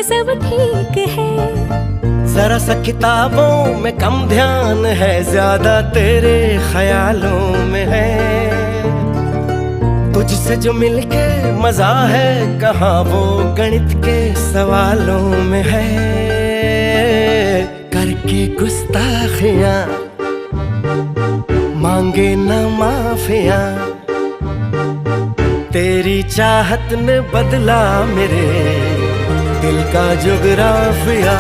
सब ठीक है। जरा सा किताबों में कम ध्यान है, ज्यादा तेरे ख्यालों में है। तुझसे जो मिलके मजा है, कहाँ वो गणित के सवालों में है। करके गुस्ताखियां मांगे न माफिया, तेरी चाहत ने बदला मेरे दिल का जुगराफिया।